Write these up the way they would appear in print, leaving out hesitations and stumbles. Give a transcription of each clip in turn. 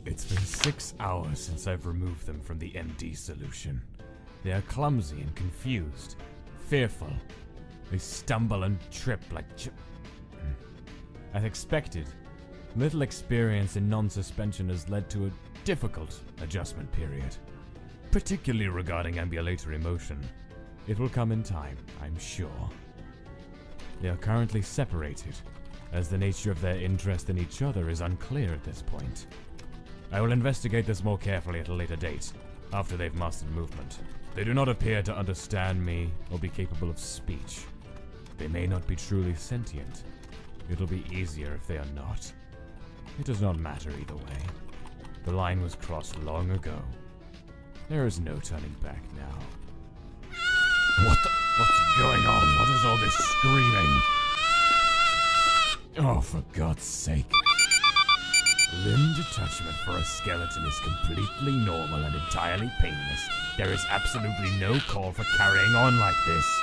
It's been 6 hours since I've removed them from the MD solution. They are clumsy and confused, fearful. They stumble and trip like As expected, little experience in non-suspension has led to a difficult adjustment period, particularly regarding ambulatory motion. It will come in time, I'm sure. They are currently separated, as the nature of their interest in each other is unclear at this point. I will investigate this more carefully at a later date, after they've mastered movement. They do not appear to understand me or be capable of speech. They may not be truly sentient. It'll be easier if they are not. It does not matter either way. The line was crossed long ago. There is no turning back now. What's going on? What is all this screaming? Oh, for God's sake. Limb detachment for a skeleton is completely normal and entirely painless. There is absolutely no call for carrying on like this.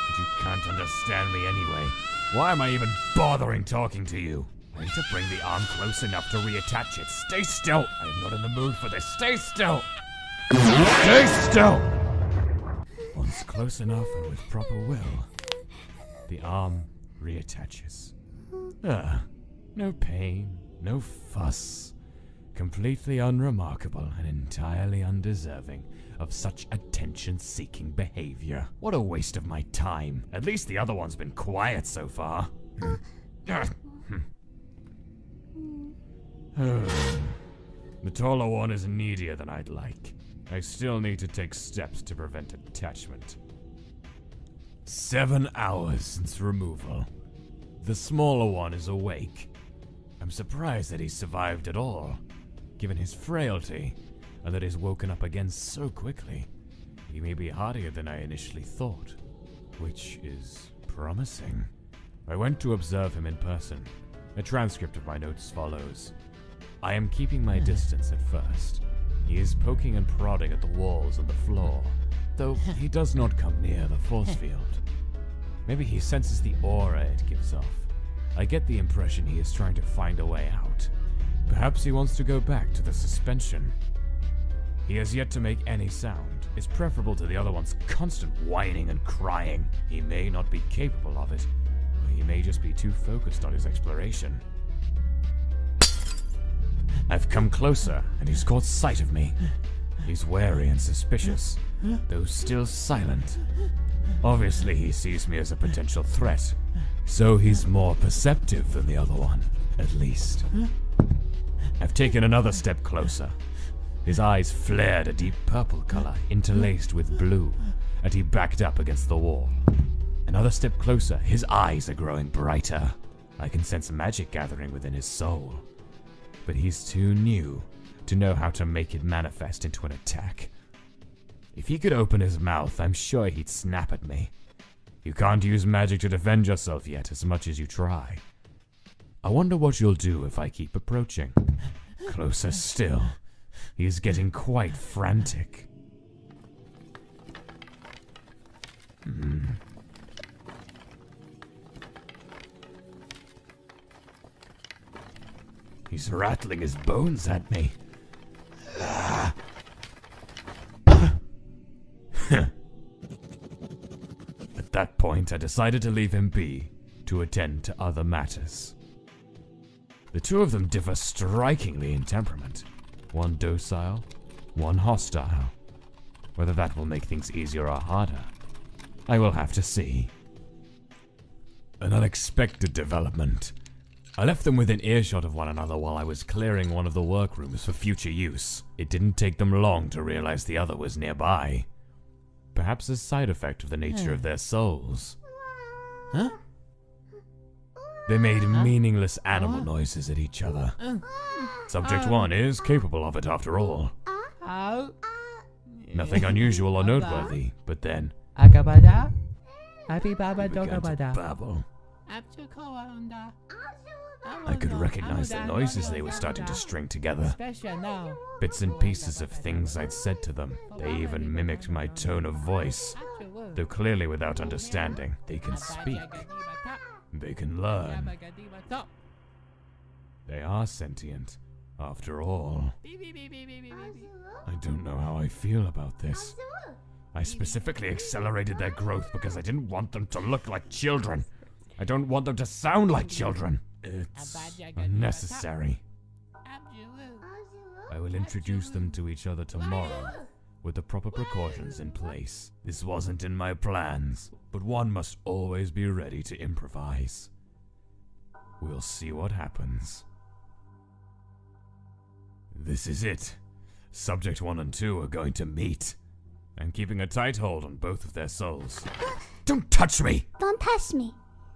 But you can't understand me anyway. Why am I even bothering talking to you? I need to bring the arm close enough to reattach it. Stay still! I am not in the mood for this. Stay still! Stay still! Once close enough and with proper will, the arm reattaches. No pain, no fuss. Completely unremarkable and entirely undeserving of such attention-seeking behavior. What a waste of my time. At least the other one's been quiet so far. The taller one is needier than I'd like. I still need to take steps to prevent attachment. 7 hours since removal. The smaller one is awake. I'm surprised that he's survived at all, given his frailty, and that he's woken up again so quickly. He may be hardier than I initially thought, which is promising. I went to observe him in person. A transcript of my notes follows. I am keeping my distance at first. He is poking and prodding at the walls and the floor, though he does not come near the force field. Maybe he senses the aura it gives off. I get the impression he is trying to find a way out. Perhaps he wants to go back to the suspension. He has yet to make any sound. It's preferable to the other one's constant whining and crying. He may not be capable of it, or he may just be too focused on his exploration. I've come closer, and he's caught sight of me. He's wary and suspicious, though still silent. Obviously, he sees me as a potential threat, so he's more perceptive than the other one, at least. I've taken another step closer. His eyes flared a deep purple color, interlaced with blue, and he backed up against the wall. Another step closer, his eyes are growing brighter. I can sense magic gathering within his soul. But he's too new to know how to make it manifest into an attack. If he could open his mouth, I'm sure he'd snap at me. You can't use magic to defend yourself yet, as much as you try. I wonder what you'll do if I keep approaching. Closer still. He's getting quite frantic. He's rattling his bones at me. At that point, I decided to leave him be, to attend to other matters. The two of them differ strikingly in temperament. One docile, one hostile. Whether that will make things easier or harder, I will have to see. An unexpected development. I left them within earshot of one another while I was clearing one of the workrooms for future use. It didn't take them long to realize the other was nearby. Perhaps a side effect of the nature of their souls. Huh? They made meaningless animal noises at each other. Subject 1 is capable of it after all. Nothing unusual or noteworthy, but then I began to babble. I could recognize the noises they were starting to string together. Bits and pieces of things I'd said to them. They even mimicked my tone of voice. Though clearly without understanding, they can speak. They can learn. They are sentient, after all. I don't know how I feel about this. I specifically accelerated their growth because I didn't want them to look like children. I don't want them to sound like children. It's unnecessary. I will introduce them to each other tomorrow, with the proper precautions in place. This wasn't in my plans, but one must always be ready to improvise. We'll see what happens. This is it. Subject 1 and 2 are going to meet. I'm keeping a tight hold on both of their souls. Don't touch me! Don't touch me.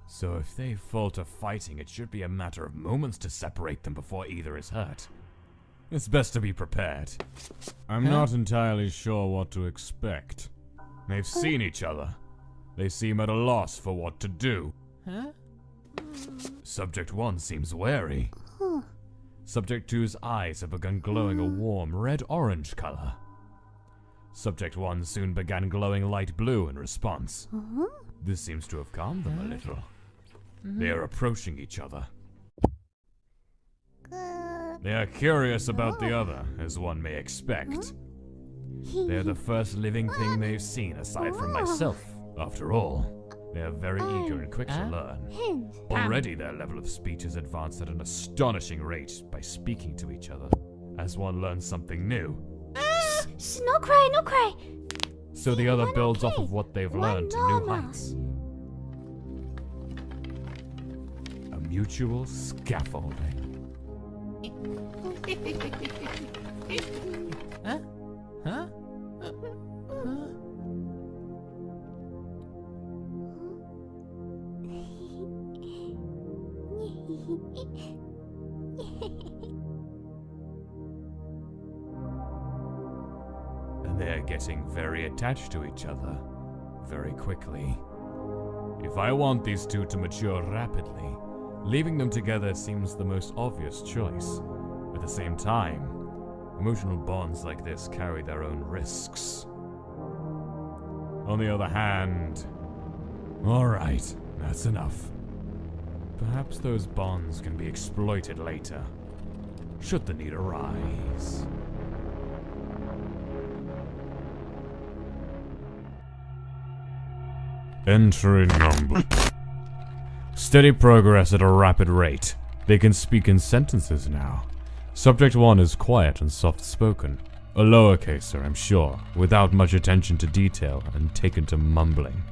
So if they fall to fighting, it should be a matter of moments to separate them before either is hurt. It's best to be prepared. I'm not entirely sure what to expect. They've seen each other. They seem at a loss for what to do. Subject 1 seems wary. Subject 2's eyes have begun glowing a warm red-orange color. Subject 1 soon began glowing light blue in response. This seems to have calmed them a little. They are approaching each other. They are curious about the other, as one may expect. They are the first living thing they've seen aside from myself, after all. They are very eager and quick to learn. Already their level of speech has advanced at an astonishing rate by speaking to each other. As one learns something new, Shh, no cry, no cry. so the other builds off of what they've learned to new heights. A mutual scaffolding. And they are getting very attached to each other, very quickly. If I want these two to mature rapidly, leaving them together seems the most obvious choice. At the same time, emotional bonds like this carry their own risks. On the other hand, alright, that's enough. Perhaps those bonds can be exploited later, should the need arise. Entry number. Steady progress at a rapid rate. They can speak in sentences now. Subject 1 is quiet and soft-spoken. A lowercaser, I'm sure, without much attention to detail and taken to mumbling.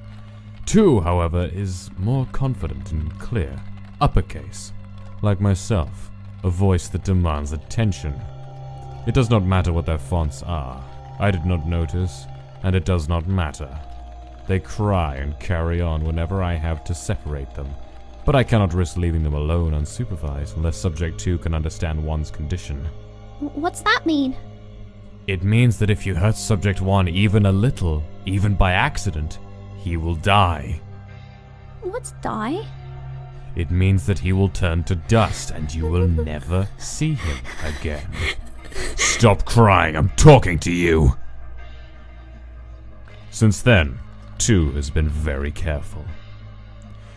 2, however, is more confident and clear. Uppercase. Like myself, a voice that demands attention. It does not matter what their fonts are. I did not notice, and it does not matter. They cry and carry on whenever I have to separate them, but I cannot risk leaving them alone unsupervised unless Subject 2 can understand one's condition. What's that mean? It means that if you hurt Subject 1 even a little, even by accident, he will die. What's die? It means that he will turn to dust and you will never see him again. Stop crying, I'm talking to you! Since then, 2 has been very careful.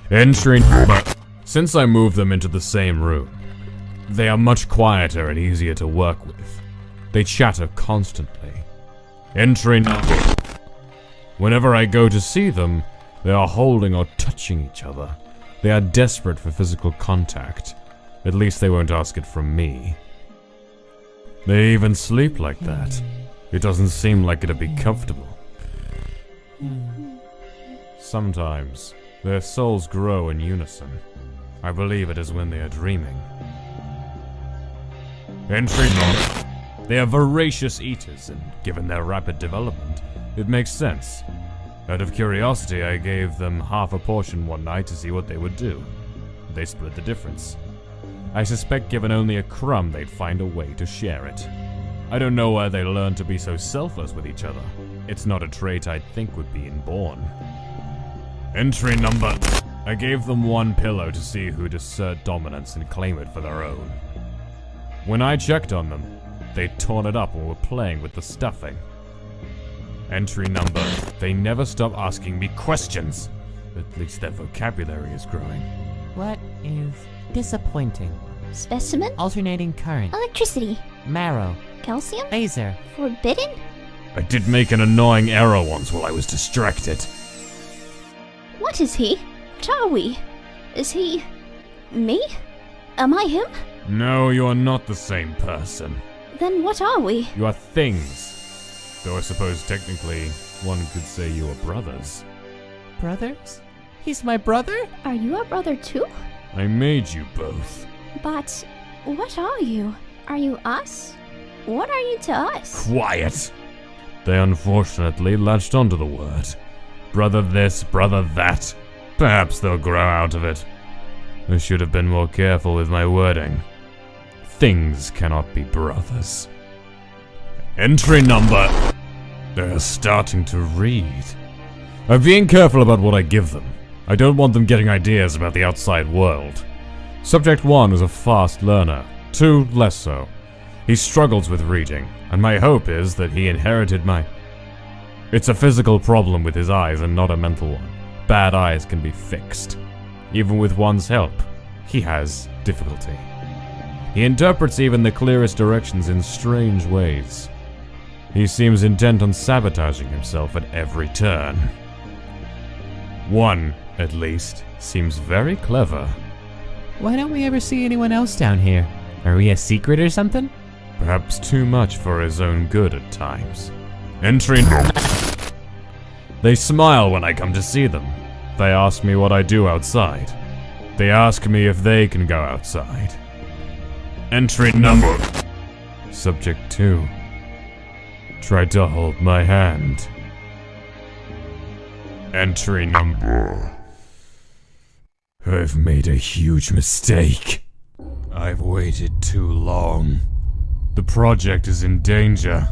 Entering, but since I moved them into the same room, they are much quieter and easier to work with. They chatter constantly. Entering, whenever I go to see them, they are holding or touching each other. They are desperate for physical contact. At least they won't ask it from me. They even sleep like that. It doesn't seem like it'd be comfortable. Sometimes, their souls grow in unison. I believe it is when they are dreaming. Entry not. They are voracious eaters, and given their rapid development, it makes sense. Out of curiosity, I gave them half a portion one night to see what they would do. They split the difference. I suspect given only a crumb, they'd find a way to share it. I don't know where they learned to be so selfless with each other. It's not a trait I'd think would be inborn. Entry number. I gave them one pillow to see who'd assert dominance and claim it for their own. When I checked on them, they'd torn it up and were playing with the stuffing. Entry number. They never stop asking me questions. At least their vocabulary is growing. What is disappointing? Specimen? Alternating current. Electricity. Marrow. Calcium? Laser. Forbidden? I did make an annoying error once while I was distracted. What is he? What are we? Is he... me? Am I him? No, you are not the same person. Then what are we? You are things. Though I suppose technically one could say you are brothers. Brothers? He's my brother? Are you our brother too? I made you both. But what are you? Are you us? What are you to us? Quiet! They unfortunately latched onto the word. Brother this, brother that. Perhaps they'll grow out of it. I should have been more careful with my wording. Things cannot be brothers. Entry number. They're starting to read. I'm being careful about what I give them. I don't want them getting ideas about the outside world. Subject 1 is a fast learner. 2, less so. He struggles with reading, and my hope is that he inherited my... It's a physical problem with his eyes and not a mental one. Bad eyes can be fixed. Even with one's help, he has difficulty. He interprets even the clearest directions in strange ways. He seems intent on sabotaging himself at every turn. One, at least, seems very clever. Why don't we ever see anyone else down here? Are we a secret or something? Perhaps too much for his own good at times. Entry number. They smile when I come to see them. They ask me what I do outside. They ask me if they can go outside. Entry number. Subject 2. Tried to hold my hand. Entry number. I've made a huge mistake. I've waited too long. The project is in danger.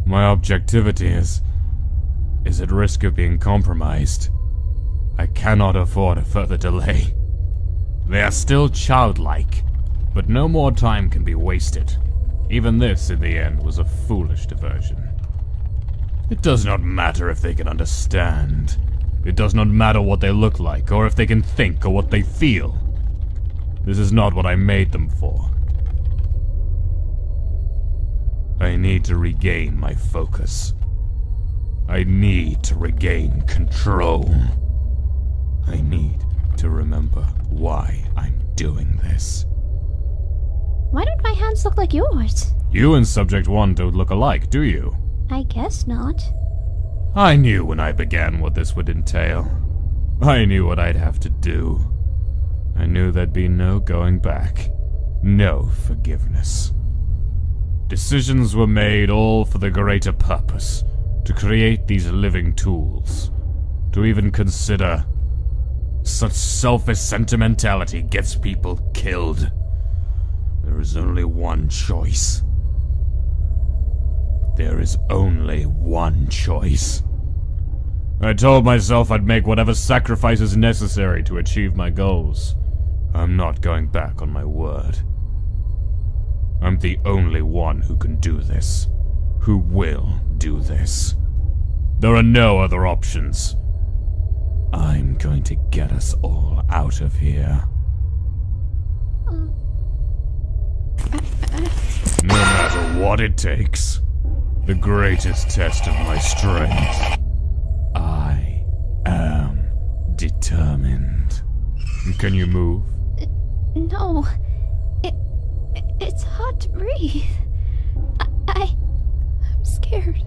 My objectivity is at risk of being compromised. I cannot afford a further delay. They are still childlike, but no more time can be wasted. Even this, in the end, was a foolish diversion. It does not matter if they can understand. It does not matter what they look like, or if they can think, or what they feel. This is not what I made them for. I need to regain my focus. I need to regain control. I need to remember why I'm doing this. Why don't my hands look like yours? You and Subject 1 don't look alike, do you? I guess not. I knew when I began what this would entail. I knew what I'd have to do. I knew there'd be no going back. No forgiveness. Decisions were made all for the greater purpose. To create these living tools. To even consider. Such selfish sentimentality gets people killed. There is only one choice. There is only one choice. I told myself I'd make whatever sacrifices necessary to achieve my goals. I'm not going back on my word. I'm the only one who can do this. Who will do this. There are no other options. I'm going to get us all out of here. No matter what it takes. The greatest test of my strength. I am determined. Can you move? No. It's hard to breathe. I'm scared.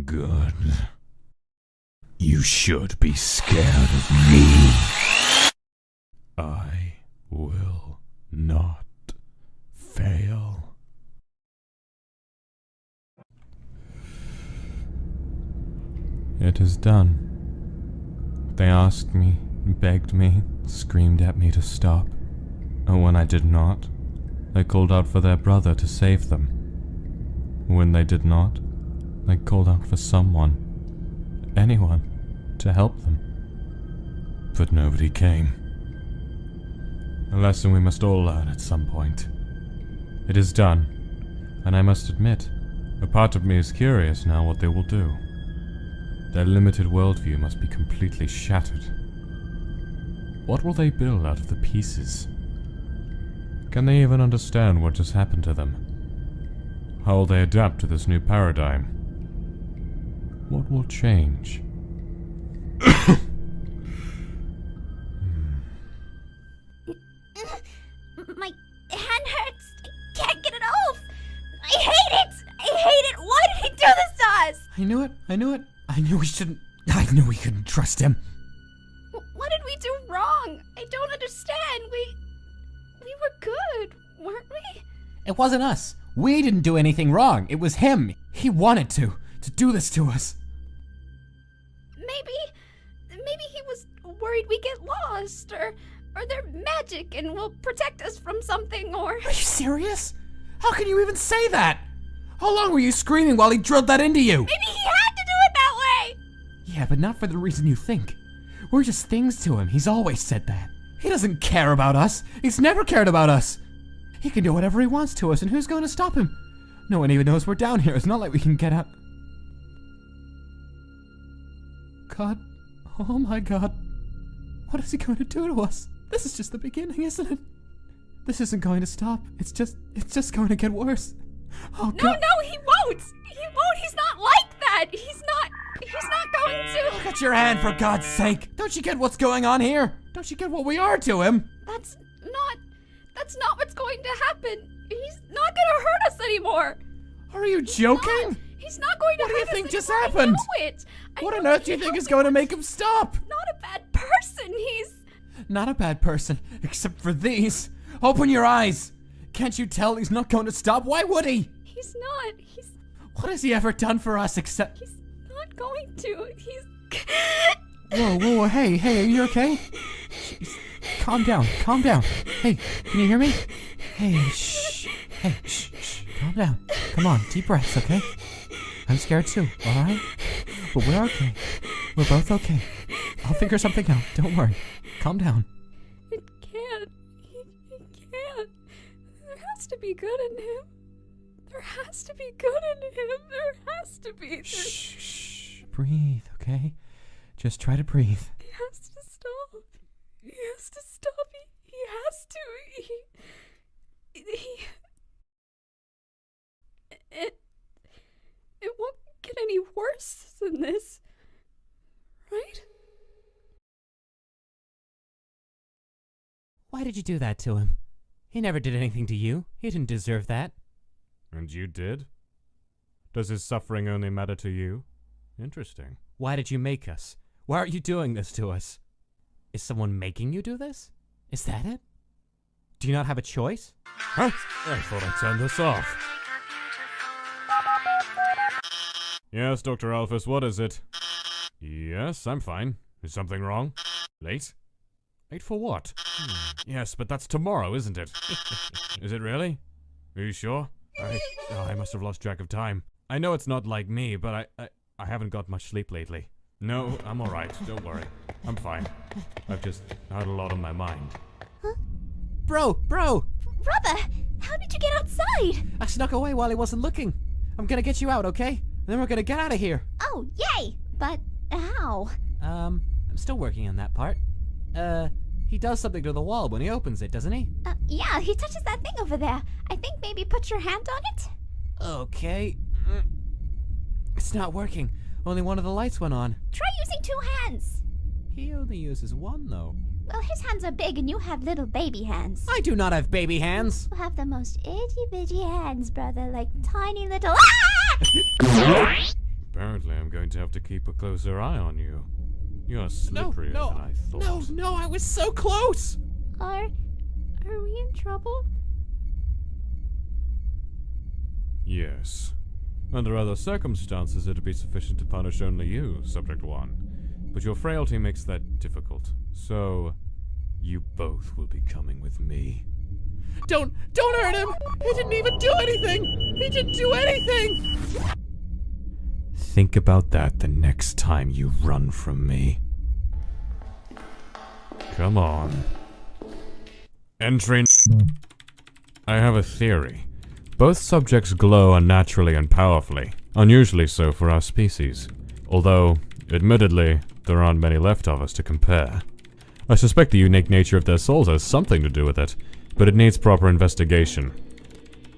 Good. You should be scared of me. I will not fail. It is done. They asked me, begged me, screamed at me to stop. And when I did not, they called out for their brother to save them. When they did not, they called out for someone, anyone, to help them. But nobody came. A lesson we must all learn at some point. It is done, and I must admit, a part of me is curious now what they will do. Their limited worldview must be completely shattered. What will they build out of the pieces? Can they even understand what just happened to them? How will they adapt to this new paradigm? What will change? My hand hurts. I can't get it off. I hate it. I hate it. Why did he do this to us? I knew it. I knew we couldn't trust him. What did we do wrong? I don't understand. We were good, weren't we? It wasn't us. We didn't do anything wrong. It was him. He wanted to do this to us. Maybe he was worried we get lost, or they're magic and will protect us from something, or... Are you serious? How can you even say that? How long were you screaming while he drilled that into you? Maybe he had to do it that way! Yeah, but not for the reason you think. We're just things to him. He's always said that. He doesn't care about us. He's never cared about us. He can do whatever he wants to us, and who's going to stop him? No one even knows we're down here. It's not like we can get out. God. Oh my God. What is he going to do to us? This is just the beginning, isn't it? This isn't going to stop. It's just going to get worse. Oh God. No, he won't. He won't. He's not like that. He's not going to. Look at your hand, for God's sake. Don't you get what's going on here? Don't you get what we are to him? That's not what's going to happen. He's not gonna hurt us anymore. Are you joking? He's not going to hurt us. What do you think just anymore. happened? I know it. What on earth do you think is going to make him stop? Not a bad person. He's not a bad person, except for these. Open your eyes. Can't you tell he's not going to stop? Why would he? He's not. What has he ever done for us except... He's not going to. He's... Whoa, hey, are you okay? Jeez. Calm down. Hey, can you hear me? Hey, shh. Hey, shh. Calm down. Come on, deep breaths, okay? I'm scared too, alright? But we're okay. We're both okay. I'll figure something out. Don't worry. Calm down. It can't. He can't. There has to be good in him. There has to be good in him. There has to be. Shh. Breathe, okay? Just try to breathe. He has to stop. He has to stop. He has to. It won't get any worse than this. Right? Why did you do that to him? He never did anything to you. He didn't deserve that. And you did? Does his suffering only matter to you? Interesting. Why did you make us? Why are you doing this to us? Is someone making you do this? Is that it? Do you not have a choice? Huh? I thought I turned this off. Yes, Dr. Alphys, what is it? Yes, I'm fine. Is something wrong? Late? Late for what? Yes, but that's tomorrow, isn't it? Is it really? Are you sure? I must have lost track of time. I know it's not like me, but I haven't got much sleep lately. No, I'm alright. Don't worry. I'm fine. I've just had a lot on my mind. Huh? Bro! Brother, how did you get outside? I snuck away while he wasn't looking. I'm gonna get you out, okay? And then we're gonna get out of here. Oh, yay! But how? I'm still working on that part. He does something to the wall when he opens it, doesn't he? Yeah, he touches that thing over there. I think maybe put your hand on it? Okay. It's not working. Only one of the lights went on. Try using 2 hands. He only uses one, though. Well, his hands are big and you have little baby hands. I do not have baby hands. You have the most itty-bitty hands, brother, like tiny little... Ah! Apparently, I'm going to have to keep a closer eye on you. You're slipperier than I thought. No, I was so close! Are we in trouble? Yes. Under other circumstances, it'd be sufficient to punish only you, Subject 1. But your frailty makes that difficult. So, you both will be coming with me. Don't hurt him! He didn't even do anything! He didn't do anything! Think about that the next time you run from me. Come on. Entry. I have a theory. Both subjects glow unnaturally and powerfully, unusually so for our species. Although, admittedly, there aren't many left of us to compare. I suspect the unique nature of their souls has something to do with it, but it needs proper investigation.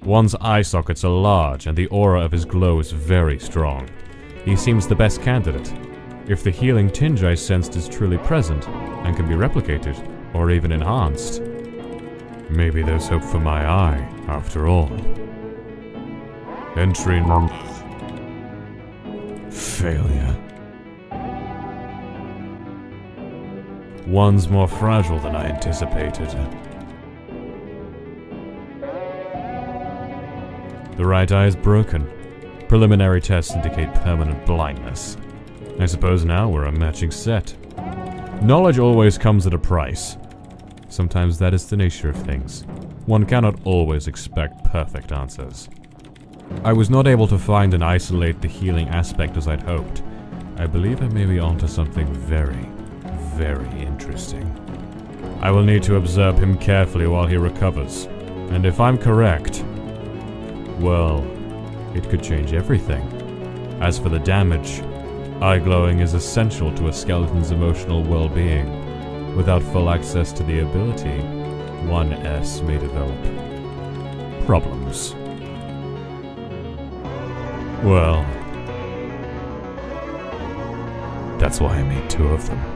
One's eye sockets are large, and the aura of his glow is very strong. He seems the best candidate. If the healing tinge I sensed is truly present, and can be replicated, or even enhanced, maybe there's hope for my eye, after all. Entry number... Failure. One's more fragile than I anticipated. The right eye is broken. Preliminary tests indicate permanent blindness. I suppose now we're a matching set. Knowledge always comes at a price. Sometimes that is the nature of things. One cannot always expect perfect answers. I was not able to find and isolate the healing aspect as I'd hoped. I believe I may be onto something very, very interesting. I will need to observe him carefully while he recovers. And if I'm correct, well, it could change everything. As for the damage, eye glowing is essential to a skeleton's emotional well-being. Without full access to the ability, 1S may develop problems. Well, that's why I made 2 of them.